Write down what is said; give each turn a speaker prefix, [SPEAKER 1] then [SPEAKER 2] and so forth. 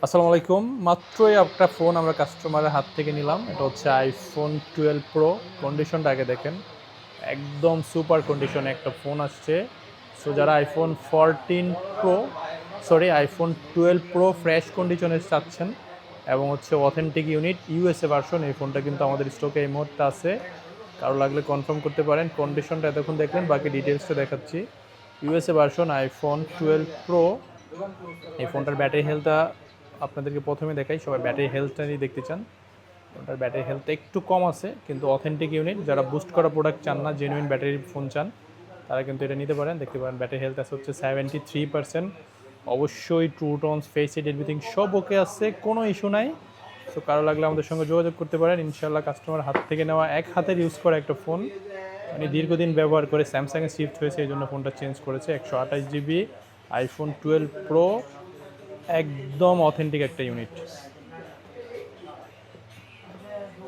[SPEAKER 1] আসসালামু আলাইকুম। মাত্রই একটা ফোন আমরা কাস্টমারের হাত থেকে নিলাম। এটা হচ্ছে আইফোন 12 প্রো। কন্ডিশনটা আগে দেখেন। একদম সুপার কন্ডিশনে একটা ফোন আসছে। সো যারা iPhone 14 pro iPhone 12 pro fresh কন্ডিশনে চাচ্ছেন এবং হচ্ছে অথেন্টিক ইউনিট ইউএসএ ভার্সন, এই ফোনটা কিন্তু আমাদের স্টকে এই মুহূর্তে আছে। কারো লাগলে কনফার্ম করতে পারেন। কন্ডিশনটা এতক্ষণ দেখলেন, বাকি ডিটেলসটা দেখাচ্ছি। USA version iPhone 12 pro. এই ফোনটার ব্যাটারি হেলথটা আপনাদেরকে প্রথমে দেখাই। সবাই ব্যাটারি হেলথটা নিয়ে দেখতে চান। ফোনটার ব্যাটারি হেলথ একটু কম আছে, কিন্তু অথেন্টিক ইউনিট। যারা বুস্ট করা প্রোডাক্ট চান না, জেনুইন ব্যাটারির ফোন চান, তারা কিন্তু এটা নিতে পারেন। দেখতে পারেন ব্যাটারি হেলথ আছে হচ্ছে 73%। অবশ্যই true tones, face it, everything সব ওকে আছে, কোনো ইস্যু নাই। সো কারো লাগলে আমাদের সঙ্গে যোগাযোগ করতে পারেন। ইনশাল্লাহ কাস্টমার হাত থেকে নেওয়া, এক হাতের ইউজ করা একটা ফোন। মানে দীর্ঘদিন ব্যবহার করে স্যামসাংয়ে শিফট হয়েছে, এই জন্য ফোনটা চেঞ্জ করেছে। 128 জিবি আইফোন 12 প্রো, একদম অথেন্টিক একটা ইউনিট।